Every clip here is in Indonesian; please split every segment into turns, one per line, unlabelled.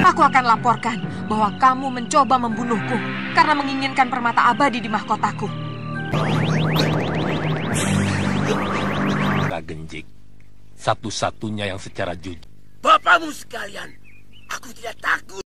Aku akan laporkan bahwa kamu mencoba membunuhku karena menginginkan permata abadi di mahkotaku.
Kak Genjik, satu-satunya yang secara jujur.
Bapakmu sekalian, aku tidak takut.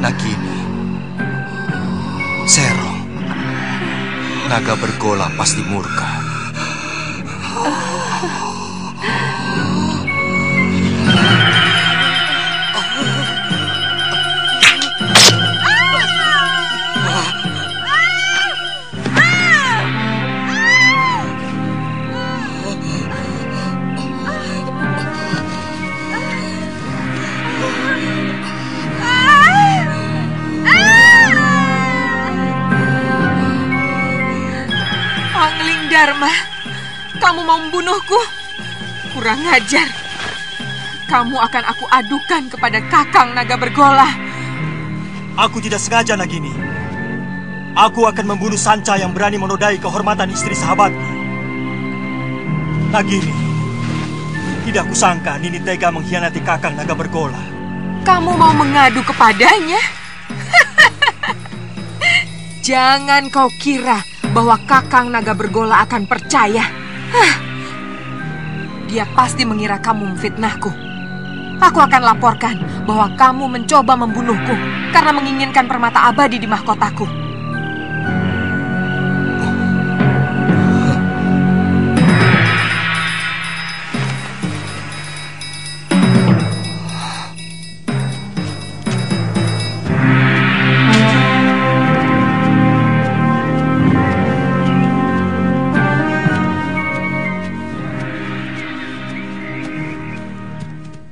Nagini, Serong, naga bergola pasti murka.
Angling Dharma, kamu mau membunuhku? Kurang ajar. kamu akan aku adukan kepada Kakang Naga Bergolah.
Aku tidak sengaja, Nagini. Aku akan membunuh Sanca yang berani menodai kehormatan istri sahabatku. Nagini, tidak kusangka Nini tega mengkhianati Kakang Naga Bergolah.
Kamu mau mengadu kepadanya? Jangan kau kira bahwa Kakang Naga Bergolah akan percaya. Dia pasti mengira kamu memfitnahku. Aku akan laporkan bahwa kamu mencoba membunuhku karena menginginkan permata abadi di mahkotaku.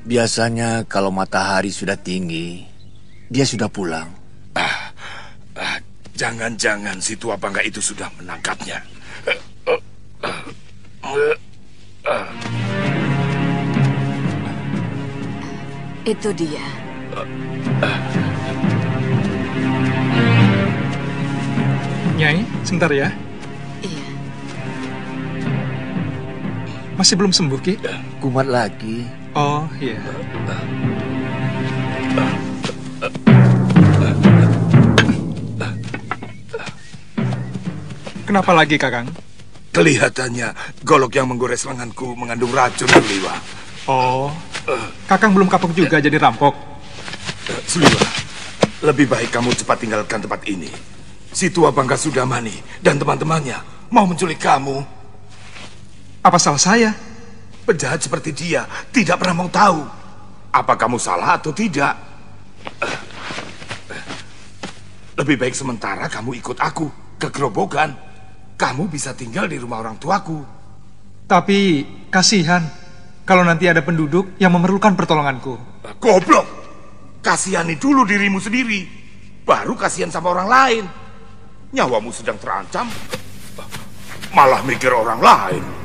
Biasanya kalau matahari sudah tinggi, dia sudah pulang.
Jangan-jangan si tua bangga itu sudah menangkapnya.
Itu dia.
Nyai, sebentar ya.
Iya.
Masih belum sembuh, Ki?
Kumat lagi.
Oh, iya. Kenapa lagi, Kakang?
Kelihatannya golok yang menggores lenganku mengandung racun, Suliwa.
Oh, Kakang belum kapok juga jadi rampok?
Suliwa, lebih baik kamu cepat tinggalkan tempat ini. Si tua bangga Sudamani dan teman-temannya mau menculik kamu.
Apa salah saya?
Penjahat seperti dia tidak pernah mau tahu apa kamu salah atau tidak. Lebih baik sementara kamu ikut aku ke gerobokan. Kamu bisa tinggal di rumah orang tuaku.
Tapi kasihan kalau nanti ada penduduk yang memerlukan pertolonganku.
Goblok! Kasihani dulu dirimu sendiri, baru kasihan sama orang lain. Nyawamu sedang terancam, malah mikir orang lain.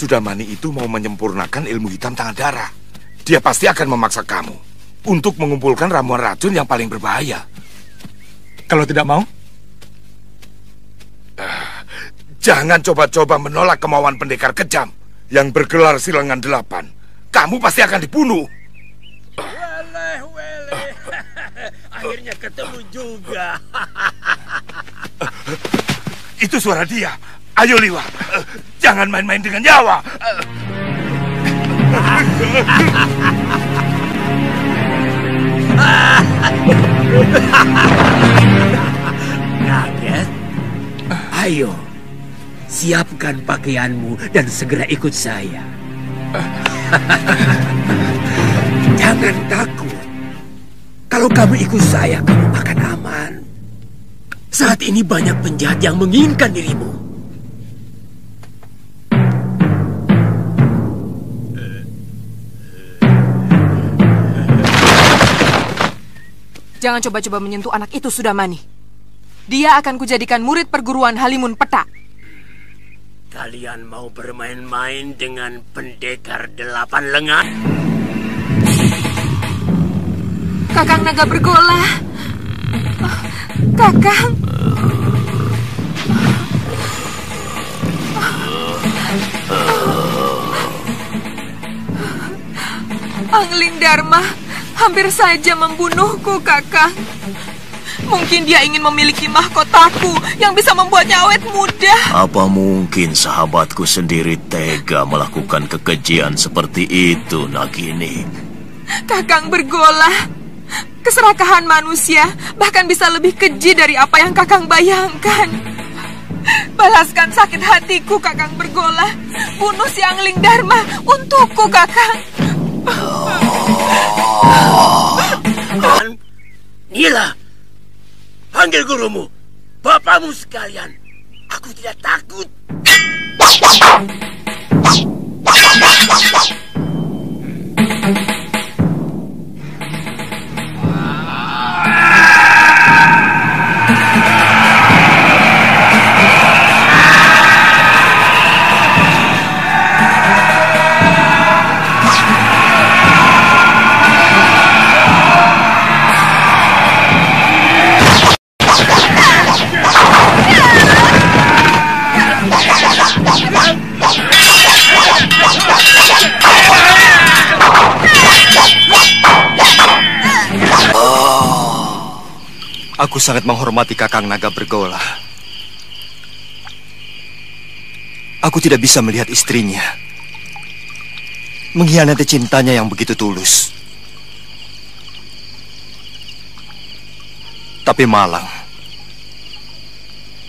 Sudamani itu mau menyempurnakan ilmu hitam tangan darah. Dia pasti akan memaksa kamu untuk mengumpulkan ramuan racun yang paling berbahaya.
Kalau tidak mau?
Jangan coba-coba menolak kemauan pendekar kejam yang bergelar Silangan 8. Kamu pasti akan dibunuh.
Akhirnya ketemu juga.
Itu suara dia. Ayo Liwa, jangan main-main dengan nyawa.
Kaget? Ayo, siapkan pakaianmu dan segera ikut saya. Jangan takut. Kalau kamu ikut saya, kamu akan aman. Saat ini banyak penjahat yang menginginkan dirimu.
Jangan coba-coba menyentuh anak itu, Sudamani. Dia akan kujadikan murid perguruan Halimun Petak.
Kalian mau bermain-main dengan pendekar 8 lengan?
Kakang Naga Bergolah. Kakang. Angling Dharma hampir saja membunuhku, Kakang. Mungkin dia ingin memiliki mahkotaku yang bisa membuatnya awet muda.
Apa mungkin sahabatku sendiri tega melakukan kekejian seperti itu, Nagini?
Kakang Bergolah, keserakahan manusia bahkan bisa lebih keji dari apa yang Kakang bayangkan. Balaskan sakit hatiku, Kakang Bergolah. Bunuh si Angling Dharma untukku, Kakang.
Nila, panggil gurumu, bapakmu sekalian. Aku tidak takut.
Aku sangat menghormati Kakang Naga Bergolah. Aku tidak bisa melihat istrinya mengkhianati cintanya yang begitu tulus. Tapi Malang,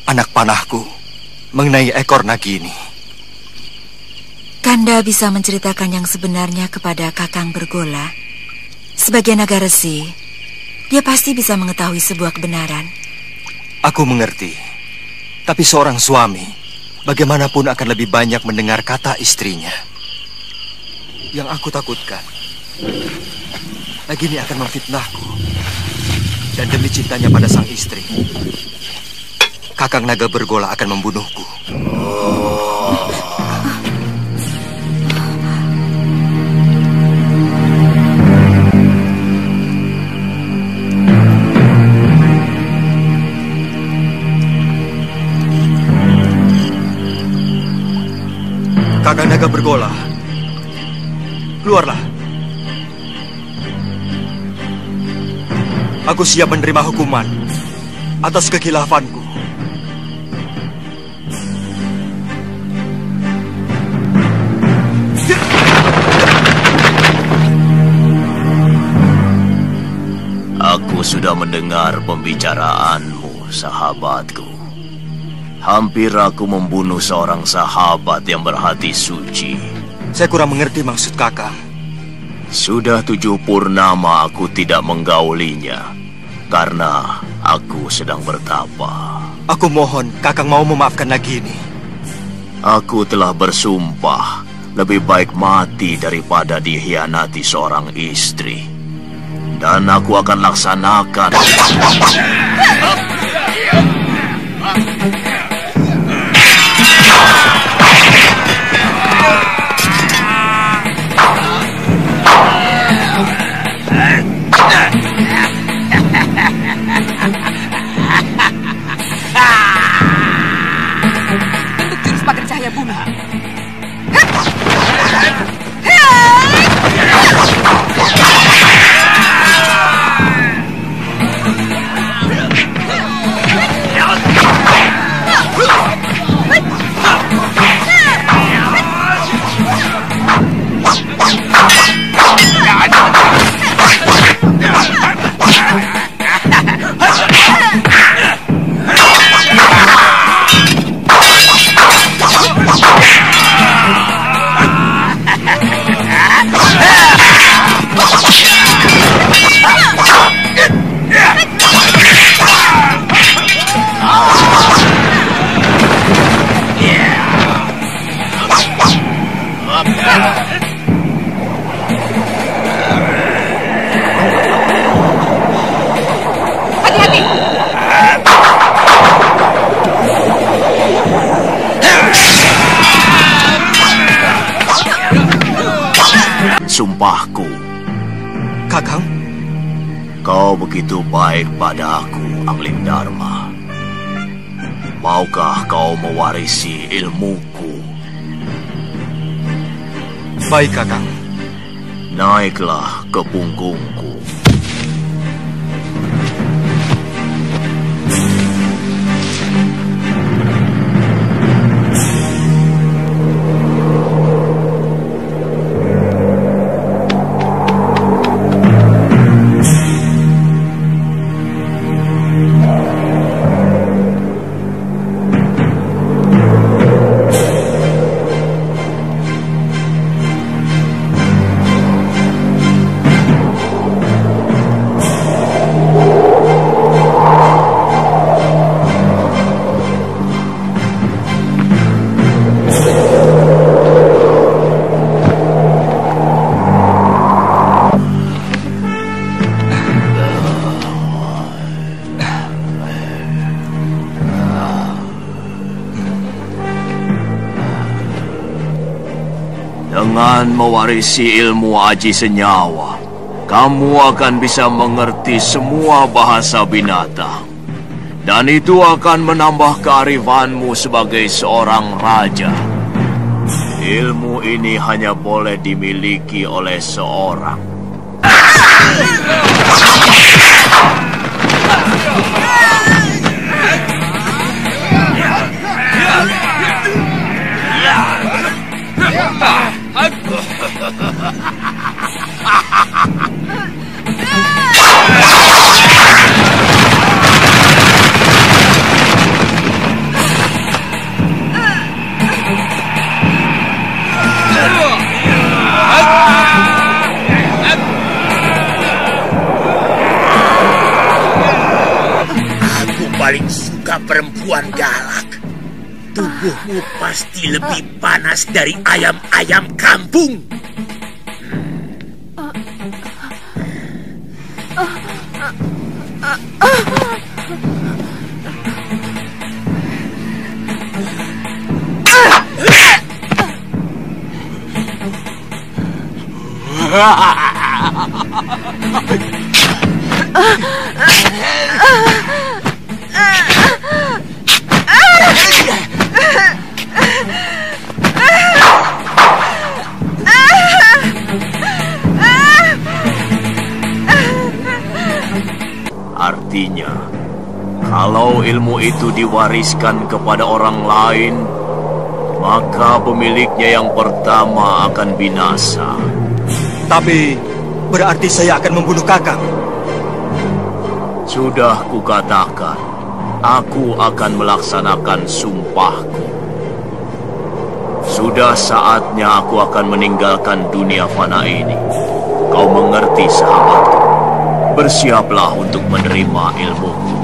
anak panahku, mengenai ekor Nagini.
Kanda bisa menceritakan yang sebenarnya kepada Kakang Bergolah. Sebagai naga resi, dia pasti bisa mengetahui sebuah kebenaran.
Aku mengerti. Tapi seorang suami bagaimanapun akan lebih banyak mendengar kata istrinya. Yang aku takutkan, Nagini akan memfitnahku. Dan demi cintanya pada sang istri, Kakang Naga Bergolah akan membunuhku. Kakang Naga Bergolah, keluarlah. Aku siap menerima hukuman atas kekhilafanku.
Aku sudah mendengar pembicaraanmu, sahabatku. Hampir aku membunuh seorang sahabat yang berhati suci.
Saya kurang mengerti maksud Kakang.
Sudah 7 purnama aku tidak menggaulinya, karena aku sedang bertapa.
Aku mohon Kakang mau memaafkan Nagini.
Aku telah bersumpah, lebih baik mati daripada dikhianati seorang istri. Dan aku akan laksanakan.
Bentuk jurus pagar cahaya bumi.
Sumpahku,
Kakang,
kau begitu baik padaku, Angling Dharma. Maukah kau mewarisi ilmuku?
Baik, Kakang.
Naiklah ke punggungku. Dengan mewarisi ilmu Aji Senyawa, kamu akan bisa mengerti semua bahasa binatang. Dan itu akan menambah kearifanmu sebagai seorang raja. Ilmu ini hanya boleh dimiliki oleh seorang.
Aku paling suka perempuan galak. Tubuhmu pasti lebih panas dari ayam-ayam kampung.
Artinya, kalau ilmu itu diwariskan kepada orang lain, maka pemiliknya yang pertama akan binasa.
Tapi berarti saya akan membunuh Kakang.
Sudah kukatakan, aku akan melaksanakan sumpahku. Sudah saatnya aku akan meninggalkan dunia fana ini. Kau mengerti, sahabatku? Bersiaplah untuk menerima ilmuku.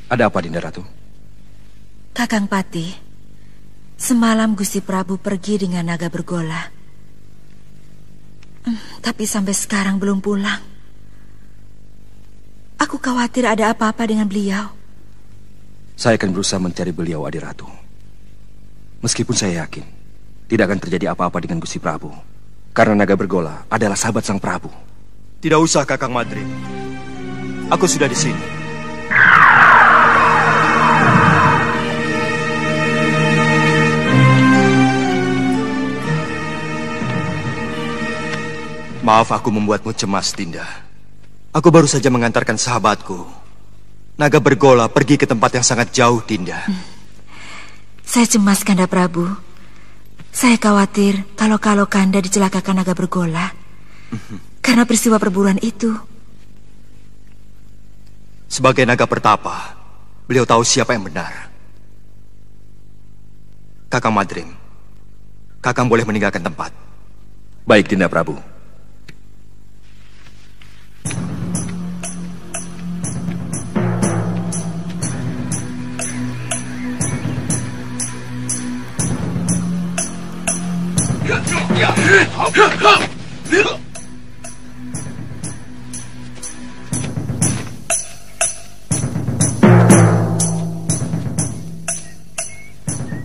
Ada apa, Dinda Ratu?
Kakang Patih, semalam Gusti Prabu pergi dengan naga bergola. Tapi sampai sekarang belum pulang. Aku khawatir ada apa-apa dengan beliau.
Saya akan berusaha mencari beliau, Adi Ratu. Meskipun saya yakin tidak akan terjadi apa-apa dengan Gusti Prabu, karena naga bergola adalah sahabat sang Prabu.
Tidak usah, Kakang Madrim. Aku sudah di sini.
Maaf aku membuatmu cemas, Dinda. Aku baru saja mengantarkan sahabatku, naga bergola, pergi ke tempat yang sangat jauh, Dinda.
Saya cemas, Kanda Prabu. Saya khawatir kalau Kanda dicelakakan naga bergola karena peristiwa perburuan itu.
Sebagai naga pertapa, beliau tahu siapa yang benar. Kakang Madrim, Kakang boleh meninggalkan tempat. Baik, Dinda Prabu.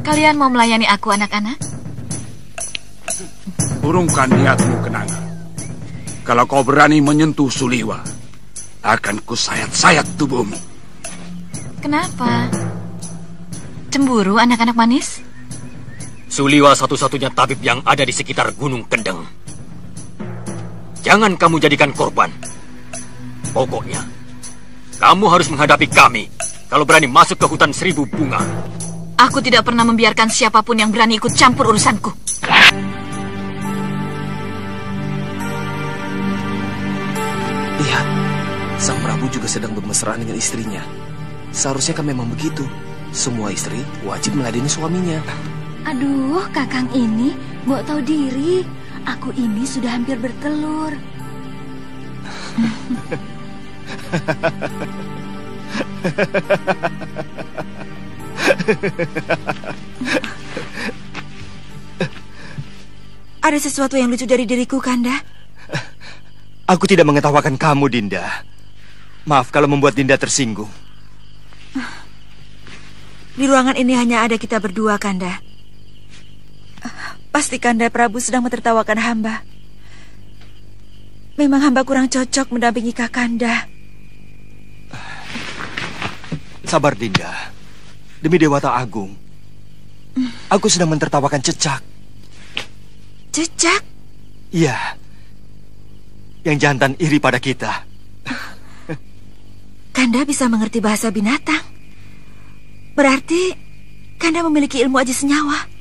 Kalian mau melayani aku, anak-anak?
Urungkan niatmu, Kenanga. Kalau kau berani menyentuh Suliwa, akan kusayat-sayat tubuhmu.
Kenapa? Cemburu, anak-anak manis?
Suliwa satu-satunya tabib yang ada di sekitar Gunung Kendeng. Jangan kamu jadikan korban. Pokoknya, Kamu harus menghadapi kami kalau berani masuk ke hutan 1000 bunga.
Aku tidak pernah membiarkan siapapun yang berani ikut campur urusanku.
Lihat, Sang Prabu juga sedang bermesraan dengan istrinya. Seharusnya kan memang begitu. Semua istri wajib meladeni suaminya.
Aduh, Kakang ini mau tahu diri. Aku ini sudah hampir bertelur.
Ada sesuatu yang lucu dari diriku, Kanda?
Aku tidak mengetawakan kamu, Dinda. Maaf kalau membuat Dinda tersinggung.
Di ruangan ini hanya ada kita berdua, Kanda. Pasti Kanda Prabu sedang mentertawakan hamba. Memang hamba kurang cocok mendampingi Kakanda.
Sabar, Dinda. Demi Dewata Agung, aku sedang mentertawakan Cecak.
Cecak?
Iya. Yang jantan iri pada kita.
Kanda bisa mengerti bahasa binatang. Berarti Kanda memiliki ilmu aji senyawa.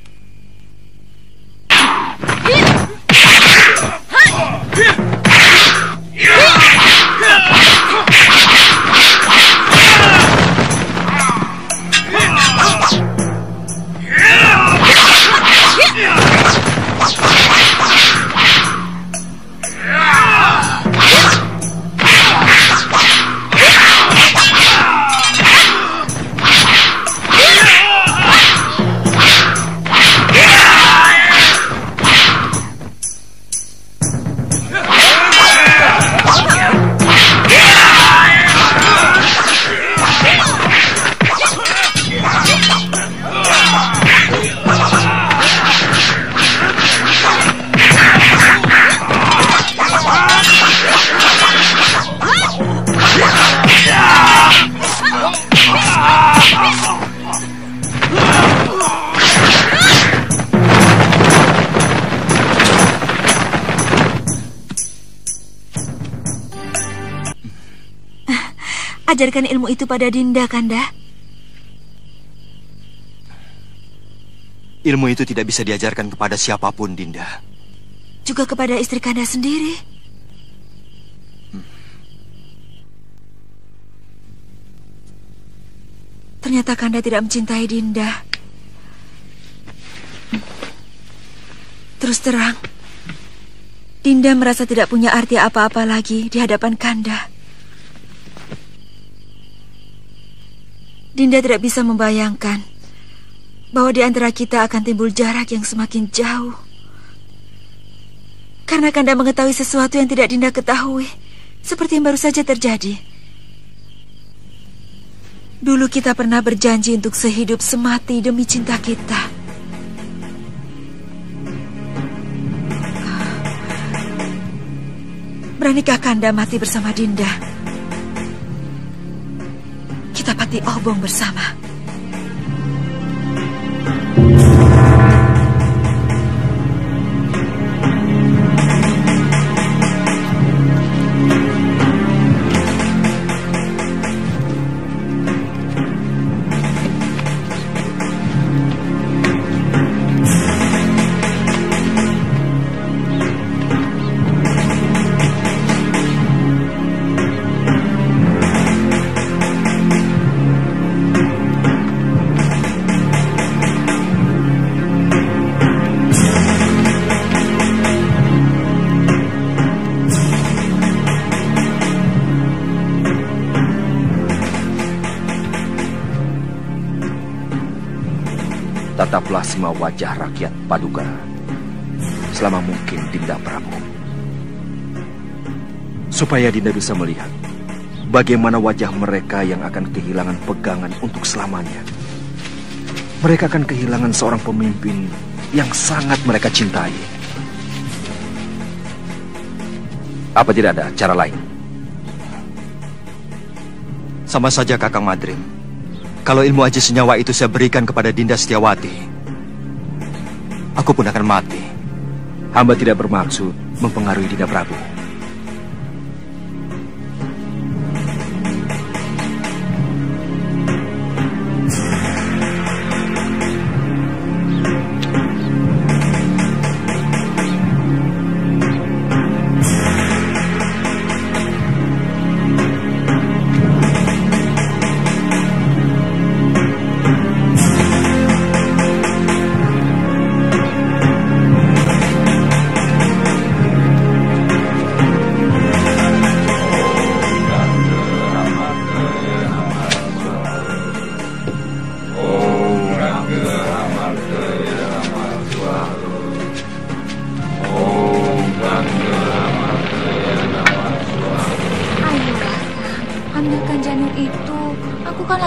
Ajarkan ilmu itu pada Dinda, Kanda.
Ilmu itu tidak bisa diajarkan kepada siapapun, Dinda.
Juga kepada istri Kanda sendiri. Ternyata Kanda tidak mencintai Dinda. Terus terang, Dinda merasa tidak punya arti apa-apa lagi di hadapan Kanda. Dinda tidak bisa membayangkan bahwa di antara kita akan timbul jarak yang semakin jauh. Karena Kanda mengetahui sesuatu yang tidak Dinda ketahui, seperti yang baru saja terjadi. Dulu kita pernah berjanji untuk sehidup semati demi cinta kita. Beranikah Kanda mati bersama Dinda? Kita pati obong bersama.
Tataplah semua wajah rakyat Paduka selama mungkin, Dinda Prabu. Supaya Dinda bisa melihat bagaimana wajah mereka yang akan kehilangan pegangan untuk selamanya. Mereka akan kehilangan seorang pemimpin yang sangat mereka cintai. Apa tidak ada cara lain? Sama saja, Kakang Madrim. Kalau ilmu aji senyawa itu saya berikan kepada Dinda Setiawati, aku pun akan mati. Hamba tidak bermaksud mempengaruhi Dinda Prabu.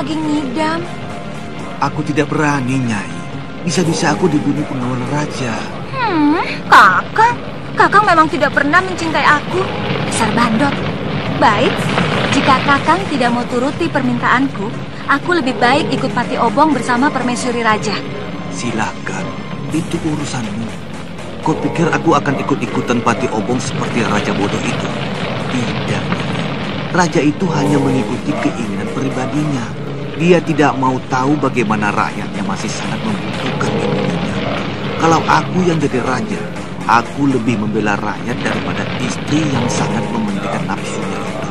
lagi ngidam.
Aku tidak berani, Nyai. Bisa-bisa aku dibunuh pengawal raja.
Kakang memang tidak pernah mencintai aku. Dasar bandot. Baik, jika Kakang tidak mau turuti permintaanku, aku lebih baik ikut Pati Obong bersama permaisuri raja.
Silakan, itu urusanmu. Kau pikir aku akan ikut-ikutan Pati Obong seperti raja bodoh itu? Tidak. Raja itu hanya mengikuti keinginan pribadinya. Dia tidak mau tahu bagaimana rakyatnya masih sangat membutuhkan ilmunya. Kalau aku yang jadi raja, aku lebih membela rakyat daripada istri yang sangat mementingkan nafsunya itu.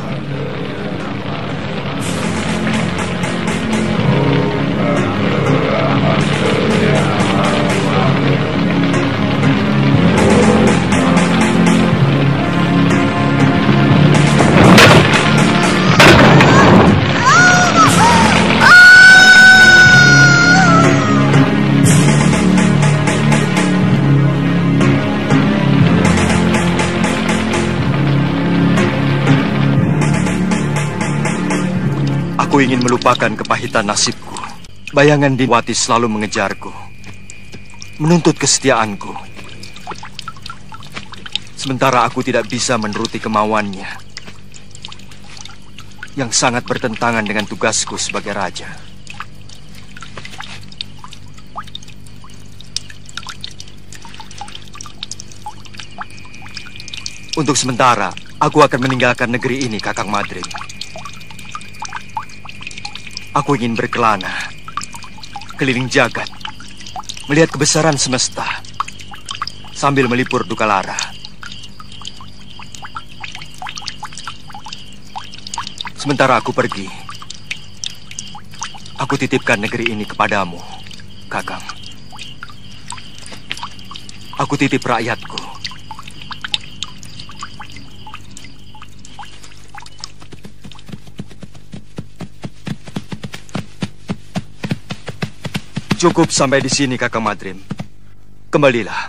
Aku ingin melupakan kepahitan nasibku. Bayangan Dinwati selalu mengejarku, menuntut kesetiaanku. Sementara aku tidak bisa menuruti kemauannya, yang sangat bertentangan dengan tugasku sebagai raja. Untuk sementara, aku akan meninggalkan negeri ini, Kakang Madrim. Aku ingin berkelana, keliling jagat, melihat kebesaran semesta, sambil melipur duka lara. Sementara aku pergi, aku titipkan negeri ini kepadamu, Kakang. Aku titip rakyatku. Cukup sampai di sini, Kakang Madrim. Kembalilah.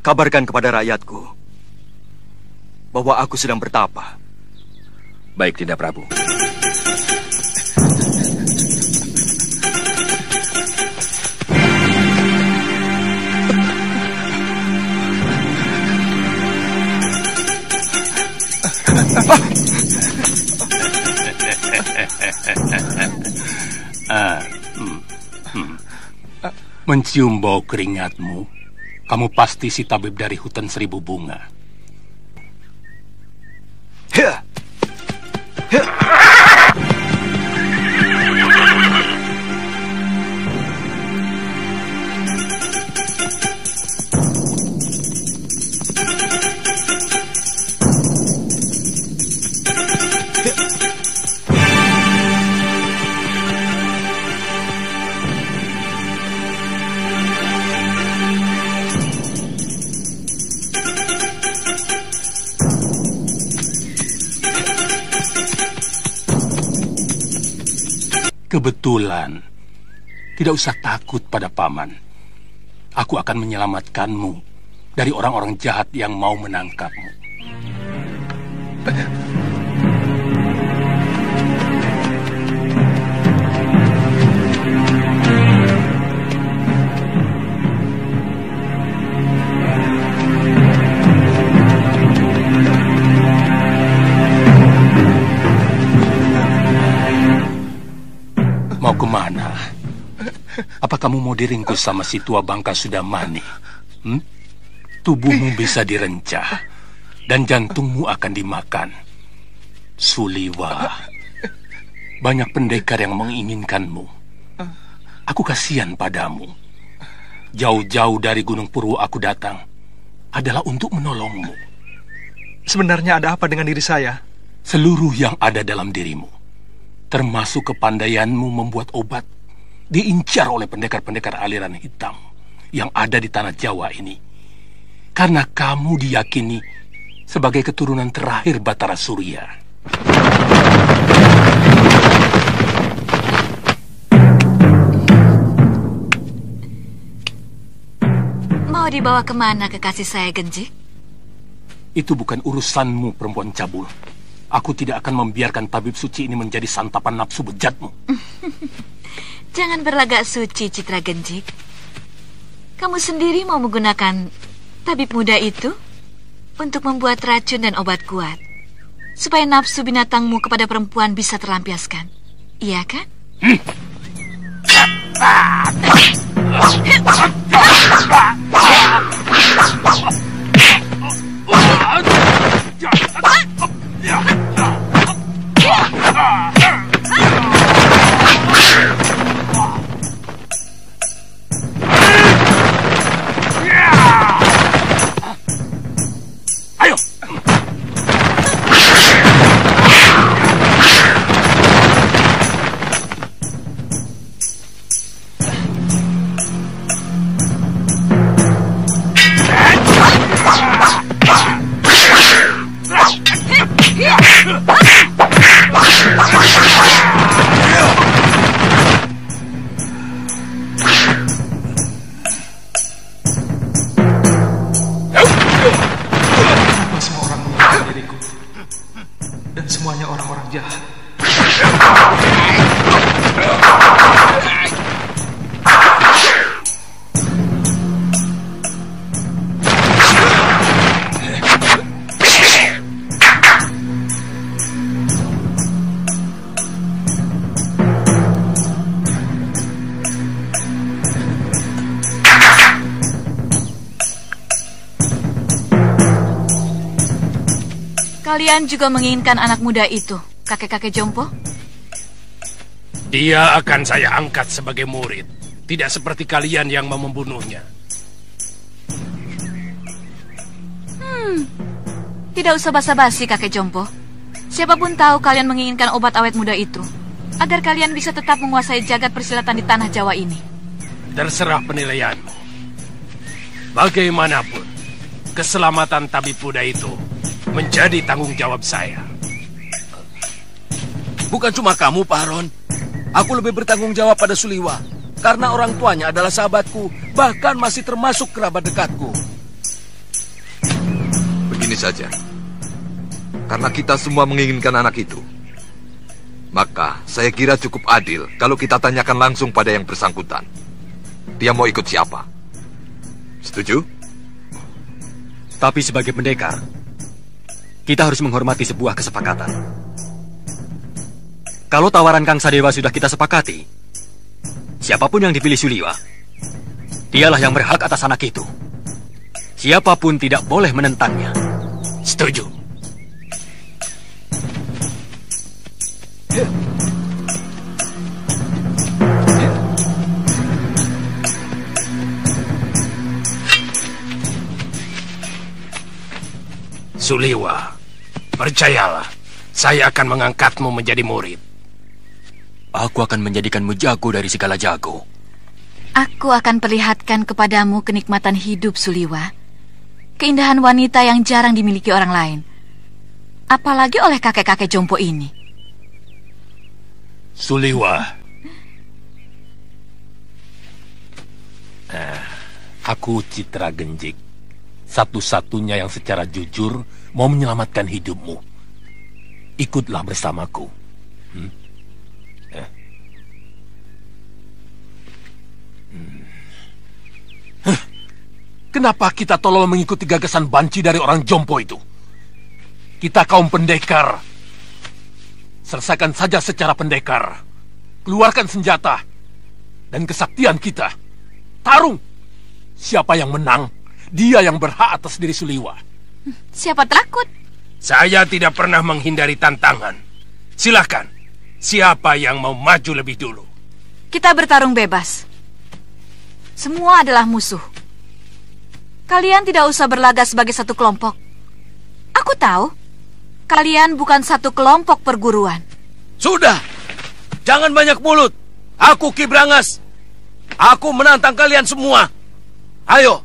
Kabarkan kepada rakyatku bahwa aku sedang bertapa.
Baik, Dinda Prabu.
Mencium bau keringatmu, kamu pasti si tabib dari hutan seribu bunga. Kebetulan, tidak usah takut pada paman. Aku akan menyelamatkanmu dari orang-orang jahat yang mau menangkapmu. Mau kemana? Apa kamu mau diringkus sama si tua bangka Sudamani? Tubuhmu bisa direncah dan jantungmu akan dimakan. Suliwa, banyak pendekar yang menginginkanmu. Aku kasihan padamu. Jauh-jauh dari Gunung Purwo aku datang adalah untuk menolongmu.
Sebenarnya ada apa dengan diri saya?
Seluruh yang ada dalam dirimu, termasuk kepandaianmu membuat obat, diincar oleh pendekar-pendekar aliran hitam yang ada di tanah Jawa ini. Karena kamu diyakini sebagai keturunan terakhir Batara Surya.
Mau dibawa kemana kekasih saya, Genji?
Itu bukan urusanmu, perempuan cabul. Aku tidak akan membiarkan tabib suci ini menjadi santapan nafsu bejatmu.
Jangan berlagak suci, Citra Genjik. Kamu sendiri mau menggunakan tabib muda itu untuk membuat racun dan obat kuat, supaya nafsu binatangmu kepada perempuan bisa terlampiaskan. Iya kan?
Ayo.
Semuanya orang-orang jahat.
Kalian juga menginginkan anak muda itu, kakek-kakek Jompo?
Dia akan saya angkat sebagai murid. Tidak seperti kalian yang mau membunuhnya.
Tidak usah basa-basi, kakek Jompo. Siapapun tahu kalian menginginkan obat awet muda itu, agar kalian bisa tetap menguasai jagat persilatan di tanah Jawa ini.
Terserah penilaianmu. Bagaimanapun, keselamatan tabib muda itu menjadi tanggung jawab saya.
Bukan cuma kamu, Pak Haron. Aku lebih bertanggung jawab pada Suliwa, karena orang tuanya adalah sahabatku, bahkan masih termasuk kerabat dekatku.
Begini saja. Karena kita semua menginginkan anak itu, maka saya kira cukup adil kalau kita tanyakan langsung pada yang bersangkutan. Dia mau ikut siapa? Setuju?
Tapi sebagai pendekar, kita harus menghormati sebuah kesepakatan. Kalau tawaran Kang Sadewa sudah kita sepakati, siapapun yang dipilih Suliwa, dialah yang berhak atas anak itu. Siapapun tidak boleh menentangnya.
Setuju. Suliwa, percayalah, saya akan mengangkatmu menjadi murid.
Aku akan menjadikanmu jago dari segala jago.
Aku akan perlihatkan kepadamu kenikmatan hidup, Suliwa. Keindahan wanita yang jarang dimiliki orang lain. Apalagi oleh kakek-kakek Jompo ini.
Suliwa. Aku Citra Genjik. Satu-satunya yang secara jujur mau menyelamatkan hidupmu. Ikutlah bersamaku. Kenapa kita tolong mengikuti gagasan banci dari orang Jompo itu? Kita kaum pendekar. Selesaikan saja secara pendekar. Keluarkan senjata dan kesaktian kita. Tarung. Siapa yang menang, dia yang berhak atas diri Suliwa.
Siapa takut?
Saya tidak pernah menghindari tantangan. Silakan. Siapa yang mau maju lebih dulu?
Kita bertarung bebas. Semua adalah musuh. Kalian tidak usah berlagak sebagai satu kelompok. Aku tahu, kalian bukan satu kelompok perguruan.
Sudah, jangan banyak mulut. Aku Ki Brangas. Aku menantang kalian semua. Ayo.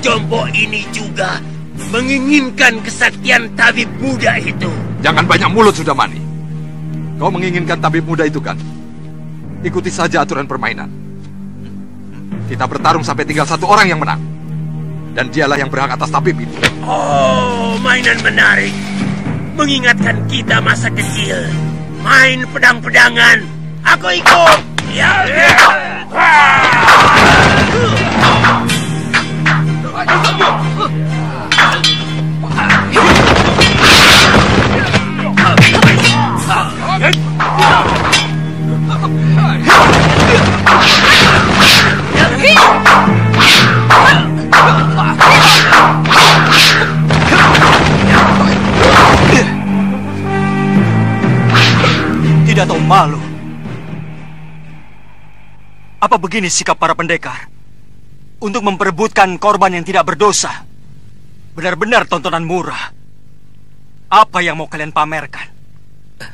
jompo ini juga menginginkan kesaktian tabib muda itu.
Jangan banyak mulut sudah, Mani. Kau menginginkan tabib muda itu kan? Ikuti saja aturan permainan. Kita bertarung sampai tinggal satu orang yang menang. Dan dialah yang berhak atas tabib itu.
Oh, mainan menarik. Mengingatkan kita masa kecil. Main pedang-pedangan. Aku ikut. Ya.
Tidak tahu malu. Apa begini sikap para pendekar? Untuk memperebutkan korban yang tidak berdosa. Benar-benar tontonan murah. Apa yang mau kalian pamerkan?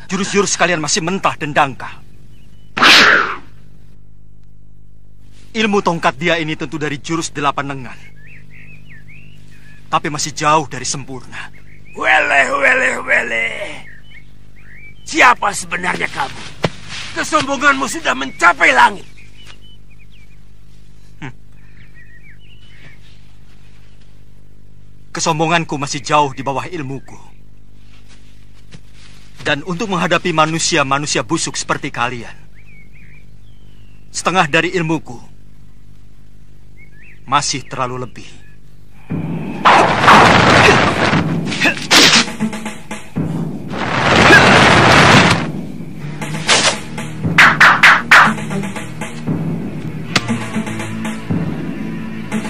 Jurus-jurus kalian masih mentah dan dangkal. Ilmu tongkat dia ini tentu dari jurus 8 lengan. Tapi masih jauh dari sempurna.
Weleh. Siapa sebenarnya kamu? Kesombonganmu sudah mencapai langit.
Kesombonganku masih jauh di bawah ilmuku. Dan untuk menghadapi manusia-manusia busuk seperti kalian, setengah dari ilmuku masih terlalu lebih.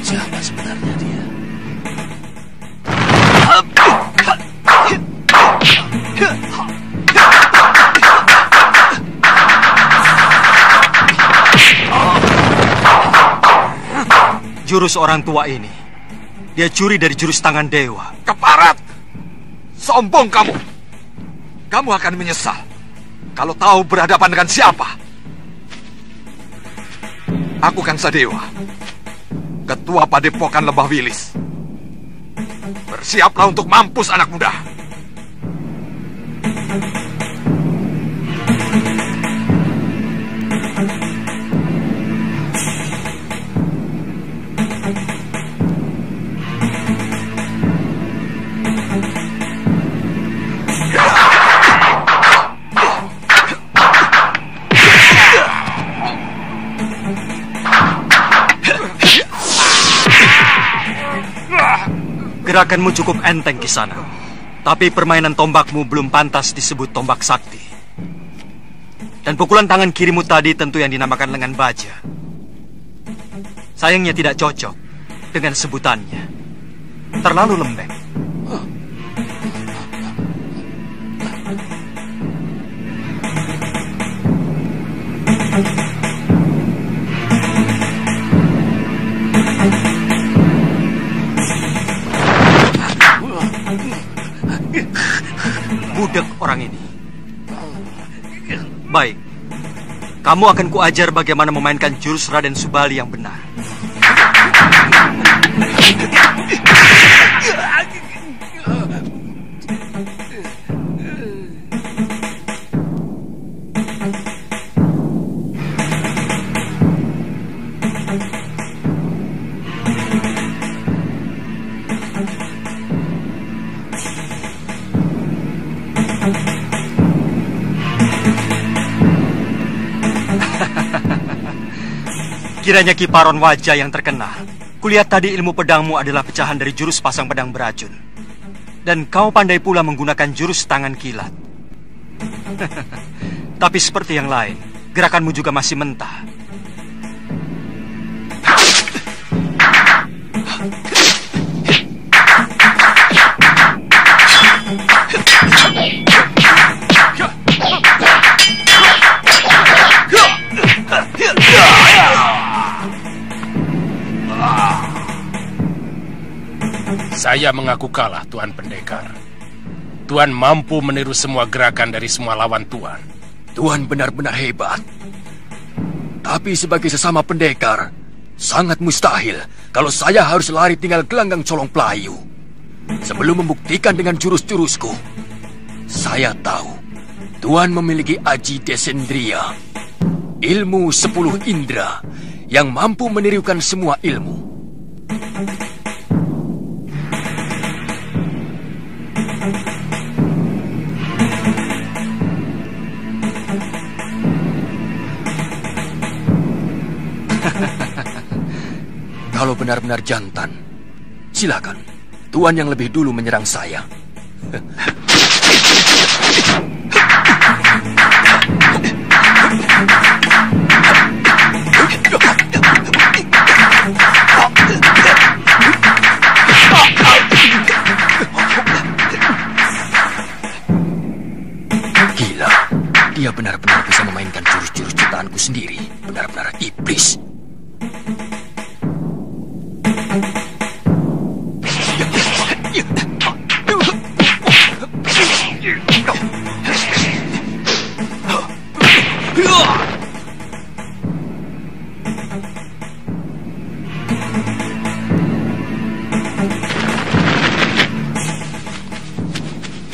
Siapa sebenarnya dia?
Jurus orang tua ini, dia curi dari jurus tangan dewa.
Keparat! Sombong kamu! Kamu akan menyesal kalau tahu berhadapan dengan siapa. Aku Kangsa Dewa, Ketua Padepokan Lembah Wilis. Bersiaplah untuk mampus, anak muda.
Gerakanmu cukup enteng, Kisana. Tapi permainan tombakmu belum pantas disebut tombak sakti. Dan pukulan tangan kirimu tadi tentu yang dinamakan lengan baja. Sayangnya tidak cocok dengan sebutannya. Terlalu lembek. Budak orang ini. Baik, kamu akan kuajar bagaimana memainkan jurus Raden Subali yang benar. Kiranya Kiparon Wajah yang terkenal. Kulihat tadi ilmu pedangmu adalah pecahan dari jurus pasang pedang beracun. Dan kau pandai pula menggunakan jurus tangan kilat. Tapi seperti yang lain, gerakanmu juga masih mentah.
Saya mengaku kalah, Tuan Pendekar. Tuan mampu meniru semua gerakan dari semua lawan Tuan.
Tuan benar-benar hebat. Tapi sebagai sesama pendekar,
Sangat mustahil kalau saya harus lari tinggal gelanggang colong pelayu. Sebelum membuktikan dengan jurus-jurusku, saya tahu Tuan memiliki Aji Descendria, ilmu 10 indera yang mampu menirukan semua ilmu. Kalau benar-benar jantan, silakan. Tuan yang lebih dulu menyerang saya. Gila, dia benar-benar bisa memainkan jurus-jurus ciptaanku sendiri. Benar-benar iblis.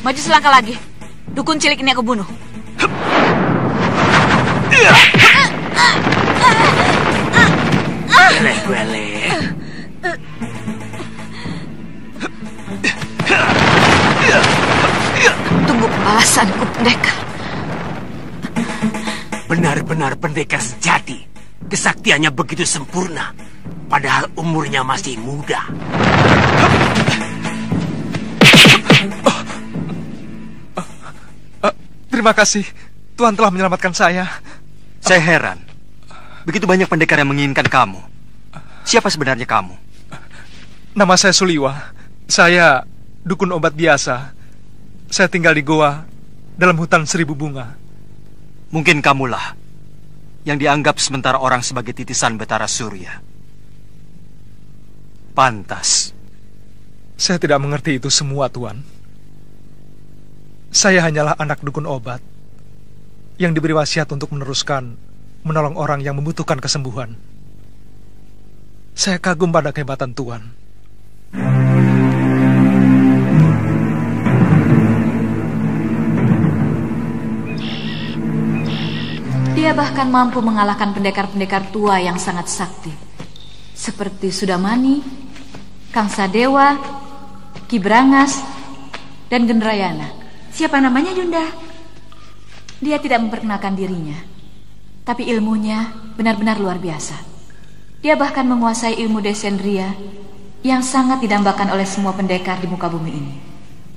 Maju selangkah lagi. Dukun cilik ini aku bunuh.
Weleh.
Tunggu pembalasanku, pendekar.
Benar-benar pendekar sejati. Kesaktiannya begitu sempurna. Padahal umurnya masih muda.
Terima kasih. Tuhan telah menyelamatkan saya.
Saya heran. Begitu banyak pendekar yang menginginkan kamu. Siapa sebenarnya kamu?
Nama saya Suliwa. Saya dukun obat biasa. Saya tinggal di goa dalam hutan 1000 bunga.
Mungkin kamulah yang dianggap sementara orang sebagai titisan Betara Surya. Pantas.
Saya tidak mengerti itu semua, Tuan. Saya hanyalah anak dukun obat yang diberi wasiat untuk menolong orang yang membutuhkan kesembuhan. Saya kagum pada kehebatan Tuan.
Dia bahkan mampu mengalahkan pendekar-pendekar tua yang sangat sakti, seperti Sudamani, Kang Sadewa, Ki Brangas, dan Gendrayana.
Siapa namanya, Yunda?
Dia tidak memperkenalkan dirinya, tapi ilmunya benar-benar luar biasa. Dia bahkan menguasai ilmu Descendria yang sangat didambakan oleh semua pendekar di muka bumi ini.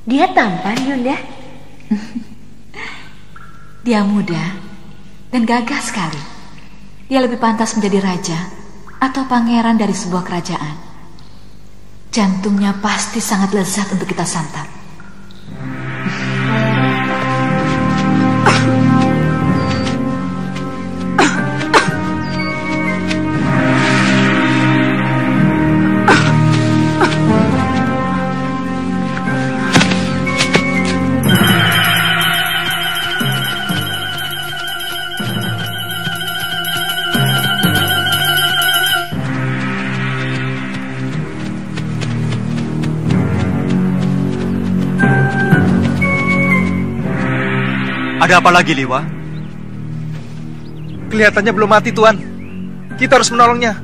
Dia tampan, Yunda.
Dia muda dan gagah sekali. Dia lebih pantas menjadi raja atau pangeran dari sebuah kerajaan. Jantungnya pasti sangat lezat untuk kita santap.
Ada apa lagi, Liwa?
Kelihatannya belum mati, Tuan. Kita harus menolongnya.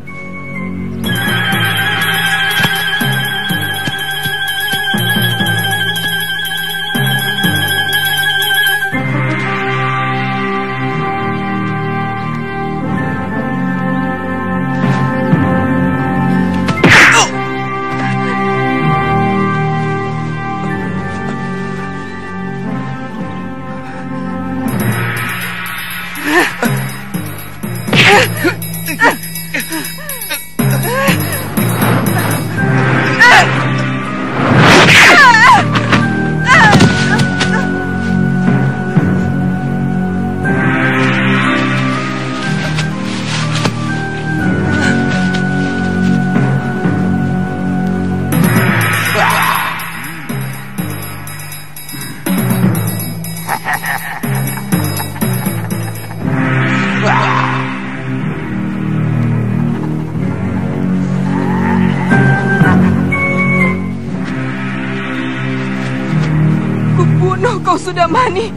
Kau Sudamani,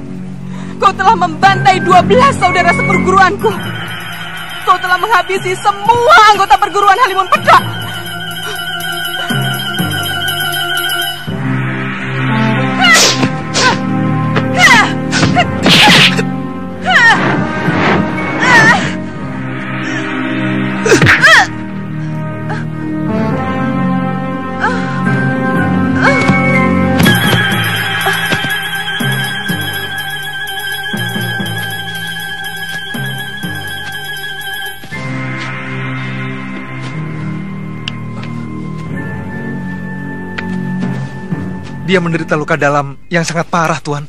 kau telah membantai 12 saudara seperguruanku. Kau telah menghabisi semua anggota perguruan Halimun Pedang.
Dia menderita luka dalam yang sangat parah, Tuan.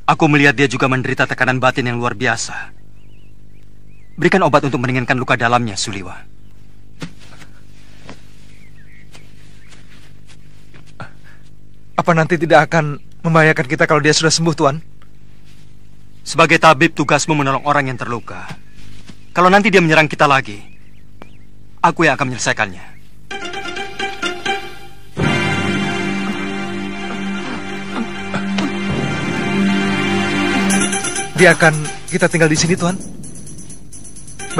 Aku melihat dia juga menderita tekanan batin yang luar biasa. Berikan obat untuk meringankan luka dalamnya, Suliwa.
Apa nanti tidak akan membahayakan kita kalau dia sudah sembuh, Tuan?
Sebagai tabib, tugasmu menolong orang yang terluka. Kalau nanti dia menyerang kita lagi, aku yang akan menyelesaikannya.
Dia akan kita tinggal di sini, Tuan.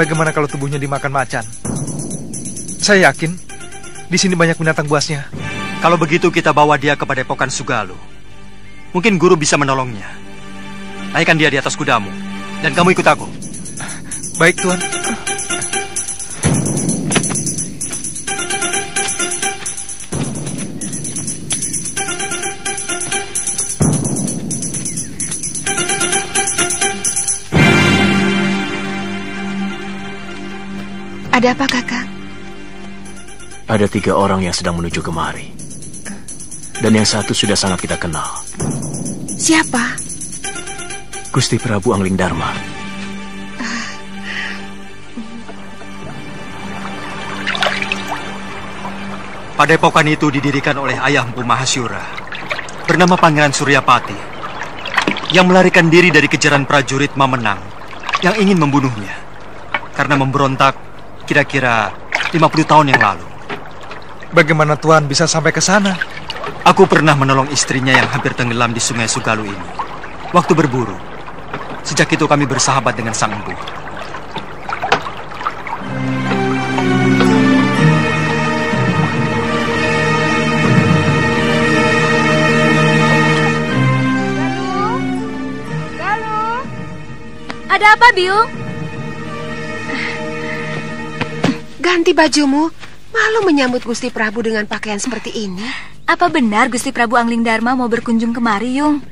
Bagaimana kalau tubuhnya dimakan macan? Saya yakin di sini banyak binatang buasnya.
Kalau begitu kita bawa dia ke Padepokan Sugalu. Mungkin guru bisa menolongnya. Naikkan dia di atas kudamu, dan kamu ikut aku.
Baik, Tuan.
Ada apa, Kakak?
Ada 3 orang yang sedang menuju kemari. Dan yang satu sudah sangat kita kenal.
Siapa?
Gusti Prabu Angling Dharma.
Padepokan itu didirikan oleh ayah Mpu Mahasyura, bernama Pangeran Suryapati, yang melarikan diri dari kejaran prajurit Mamenang yang ingin membunuhnya karena memberontak kira-kira 50 tahun yang lalu.
Bagaimana Tuan bisa sampai ke sana?
Aku pernah menolong istrinya yang hampir tenggelam di Sungai Sugalu ini waktu berburu. Sejak itu kami bersahabat dengan Sang Empu.
Galuh.
Ada apa, Biung?
Ganti bajumu. Malu menyambut Gusti Prabu dengan pakaian seperti ini.
Apa benar Gusti Prabu Angling Dharma mau berkunjung kemari, Yung?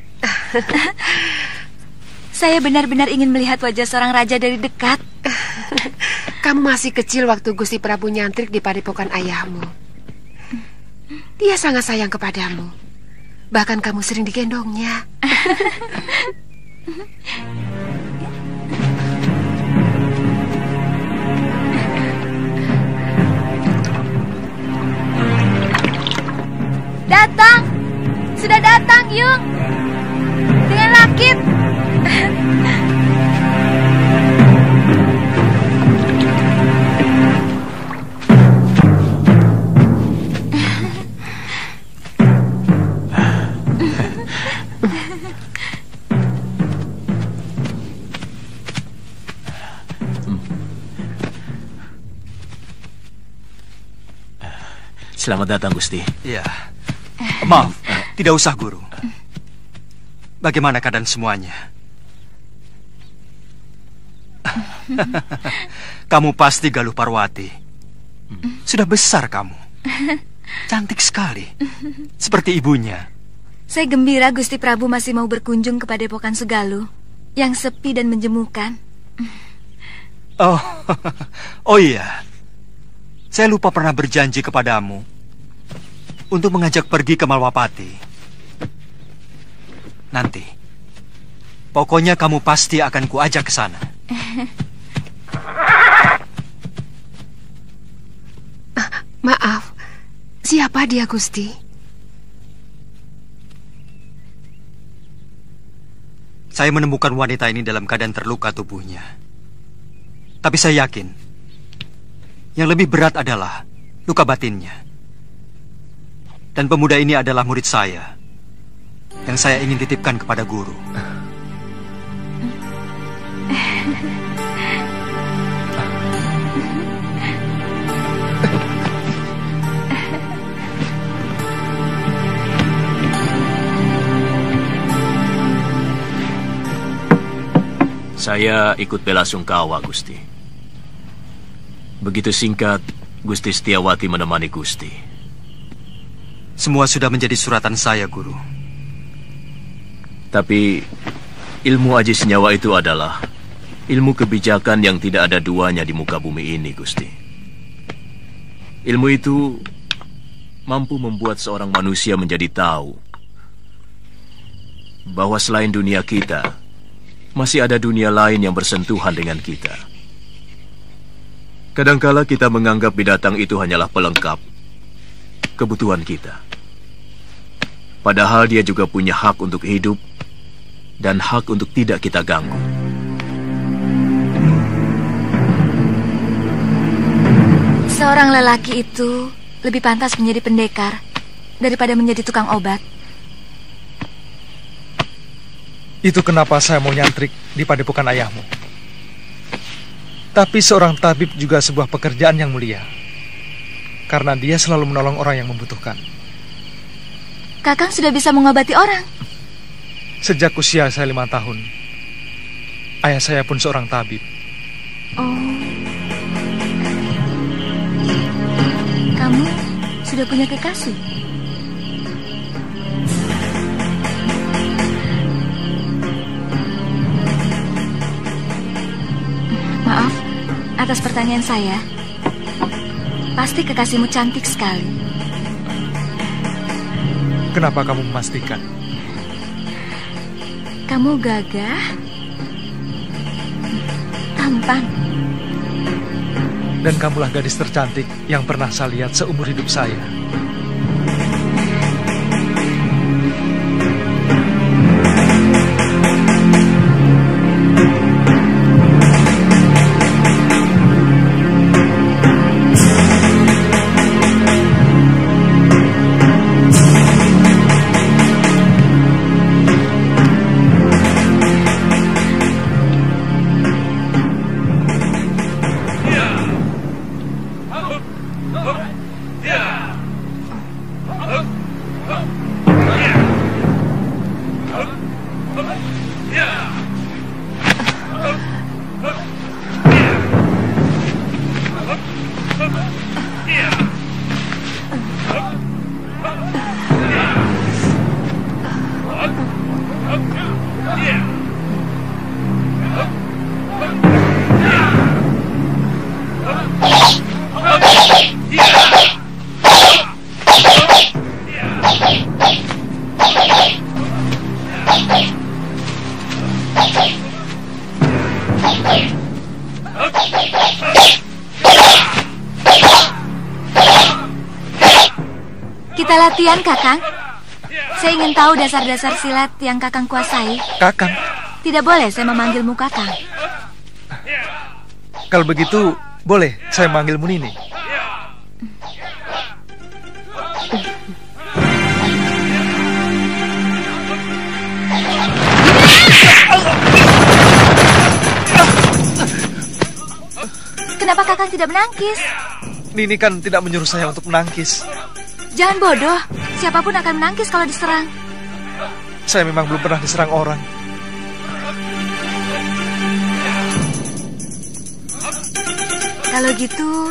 Saya benar-benar ingin melihat wajah seorang raja dari dekat.
Kamu masih kecil waktu Gusti Prabu nyantrik di padepokan ayahmu. Dia sangat sayang kepadamu. Bahkan kamu sering digendongnya.
Datang! Sudah datang, Yung! Dengan Lakit!
Selamat datang, Gusti.
Iya. Maaf, tidak usah, Guru. Bagaimana keadaan semuanya? Kamu pasti Galuh Parwati. Sudah besar kamu. Cantik sekali. Seperti ibunya.
Saya gembira Gusti Prabu masih mau berkunjung ke Padepokan Sugalu yang sepi dan menjemukan.
Oh iya. Saya lupa pernah berjanji kepadamu untuk mengajak pergi ke Malwapati. Nanti, pokoknya kamu pasti akan kuajak ke sana.
Maaf, siapa dia, Gusti?
Saya menemukan wanita ini dalam keadaan terluka tubuhnya. Tapi saya yakin, yang lebih berat adalah luka batinnya. Dan pemuda ini adalah murid saya, yang yang saya ingin titipkan kepada guru.
Saya ikut belasungkawa, Gusti. Begitu singkat, Gusti Setiawati menemani Gusti.
Semua sudah menjadi suratan saya, Guru.
Tapi ilmu Aji Senyawa itu adalah ilmu kebijakan yang tidak ada duanya di muka bumi ini, Gusti. Ilmu itu mampu membuat seorang manusia menjadi tahu bahwa selain dunia kita, masih ada dunia lain yang bersentuhan dengan kita. Kadangkala kita menganggap binatang itu hanyalah pelengkap kebutuhan kita. Padahal dia juga punya hak untuk hidup dan hak untuk tidak kita ganggu.
Seorang lelaki itu lebih pantas menjadi pendekar daripada menjadi tukang obat.
Itu kenapa saya mau nyantrik di padepokan ayahmu. Tapi seorang tabib juga sebuah pekerjaan yang mulia, karena dia selalu menolong orang yang membutuhkan.
Kakang sudah bisa mengobati orang.
Sejak usia saya 5 tahun, ayah saya pun seorang tabib.
Oh, kamu sudah punya kekasih? Maaf, atas pertanyaan saya. Pasti kekasihmu cantik sekali.
Kenapa kamu memastikan?
Kamu gagah, tampan.
Dan kamulah gadis tercantik yang pernah saya lihat seumur hidup saya.
Kita latihan, Kakang. Saya ingin tahu dasar-dasar silat yang Kakang kuasai.
Kakang?
Tidak boleh saya memanggilmu Kakang.
Kalau begitu, boleh saya manggilmu Nini.
Kenapa Kakang tidak menangkis?
Nini kan tidak menyuruh saya untuk menangkis.
Jangan bodoh. Siapapun akan menangkis kalau diserang.
Saya memang belum pernah diserang orang.
Kalau gitu...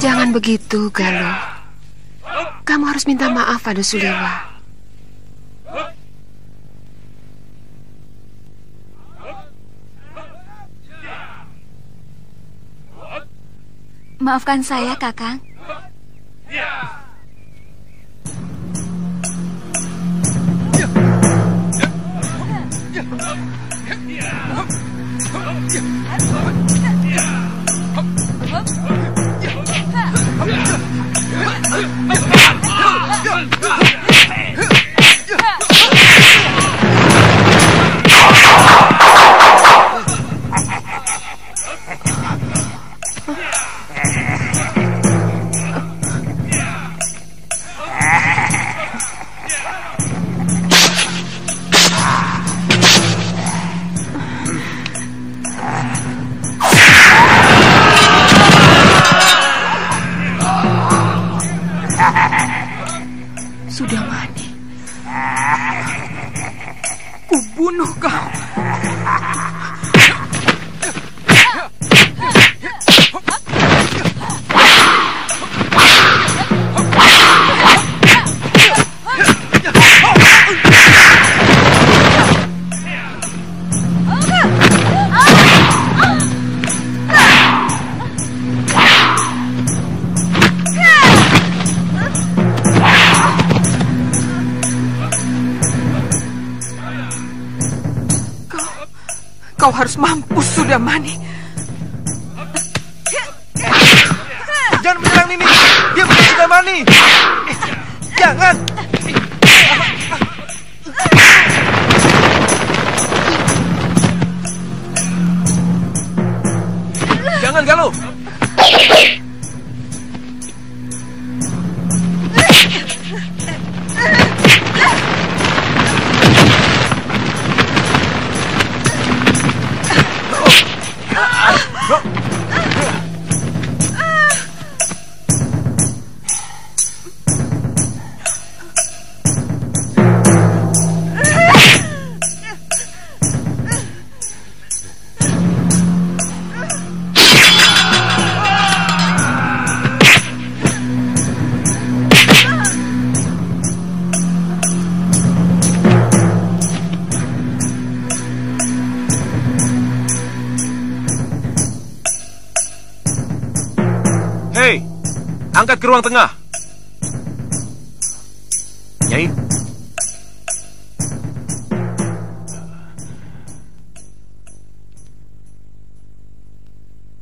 Jangan begitu, Galuh. Kamu harus minta maaf pada Suliwa.
Maafkan saya, Kakang.
Sudamani, kubunuh kau. Kau harus mampus, Sudamani.
Jangan menyerang Nini. Dia bukan Sudamani. Jangan. Jangan, Galuh.
Hei, angkat ke ruang tengah. Nyai.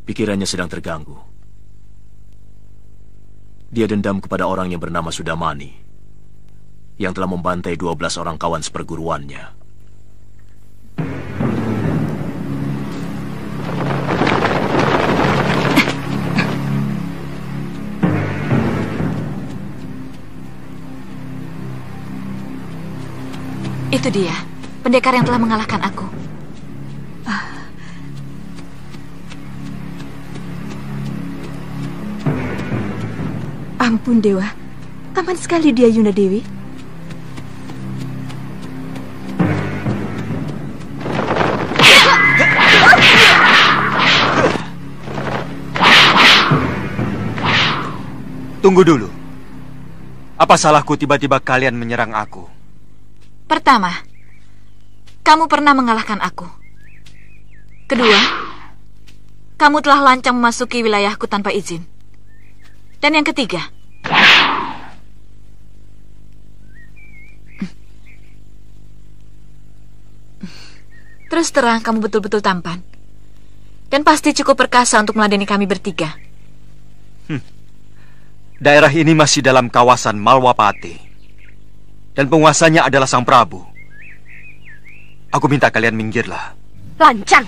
Pikirannya sedang terganggu. Dia dendam kepada orang yang bernama Sudamani, yang telah membantai 12 orang kawan seperguruannya.
Itu dia, pendekar yang telah mengalahkan aku.
Ampun, Dewa. Taman sekali dia, Yunda Dewi.
Tunggu dulu. Apa salahku tiba-tiba kalian menyerang aku?
Pertama, kamu pernah mengalahkan aku. Kedua, kamu telah lancang memasuki wilayahku tanpa izin. Dan yang ketiga, terus terang kamu betul-betul tampan. Dan pasti cukup perkasa untuk meladeni kami bertiga.
Daerah ini masih dalam kawasan Malwapati. Dan penguasanya adalah Sang Prabu. Aku minta kalian minggirlah.
Lancang.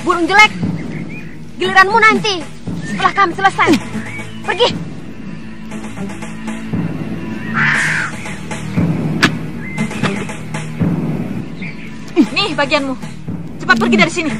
Burung jelek, giliranmu nanti setelah kami selesai. Pergi.
Nih bagianmu. Cepat pergi dari sini.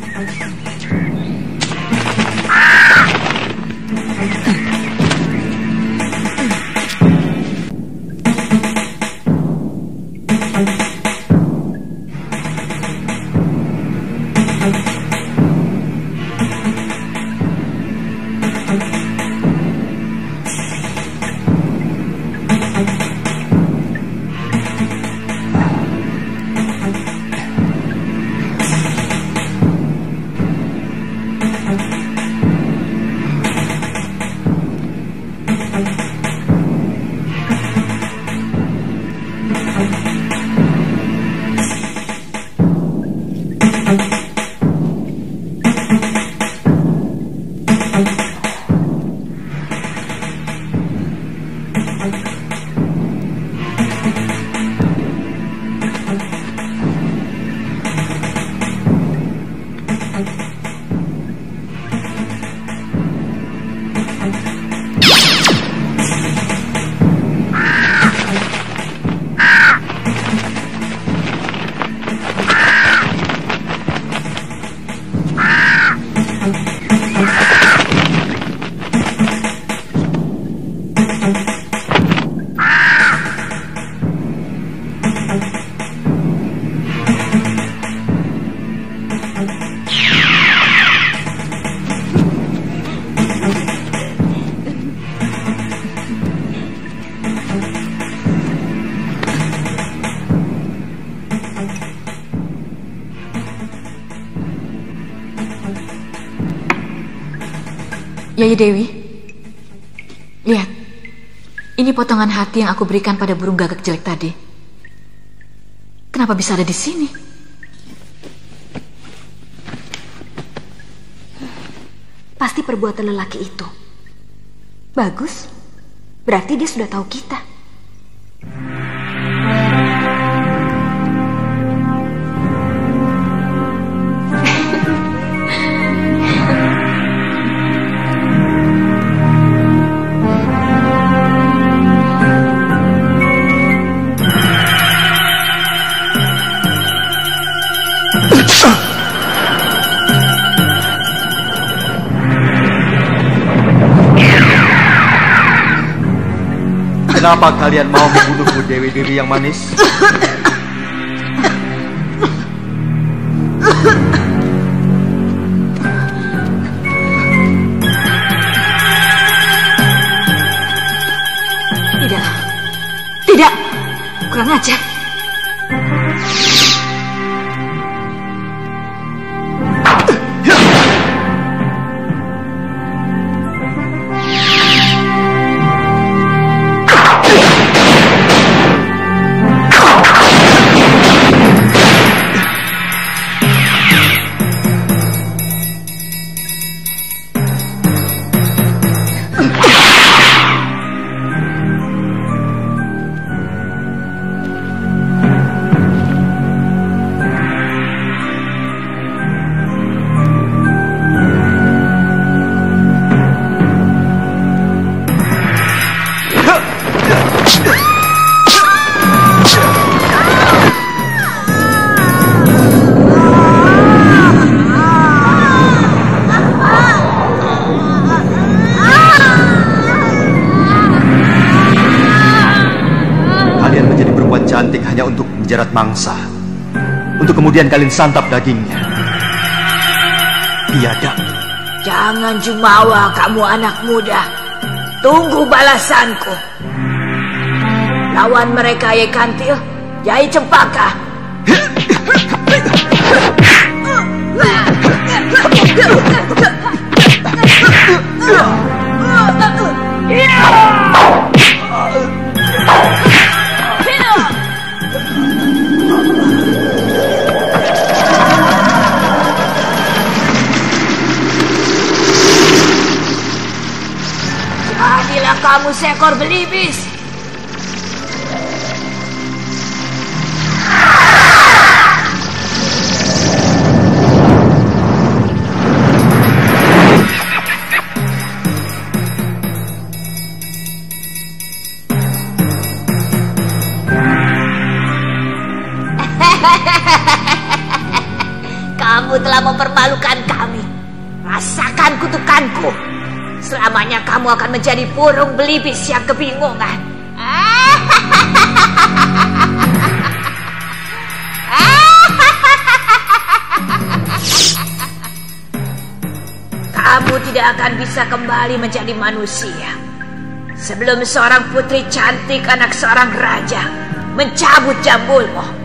Yai Dewi, lihat. Ini potongan hati yang aku berikan pada burung gagak jelek tadi. Kenapa bisa ada di sini?
Pasti perbuatan lelaki itu. Bagus. Berarti dia sudah tahu kita.
Kenapa kalian mau membunuhku, Dewi-dewi yang manis?
Tidak. Tidak. Kurang ajar.
Cantik hanya untuk menjerat mangsa, untuk kemudian kalian santap dagingnya. Biadab.
Jangan jumawa kamu anak muda. Tunggu balasanku. Lawan mereka Yai Kantil, Yai Cempaka. Jadilah kamu seekor belibis. Selamanya kamu akan menjadi burung belibis yang kebingungan. Kamu tidak akan bisa kembali menjadi manusia sebelum seorang putri cantik anak seorang raja mencabut jambulmu.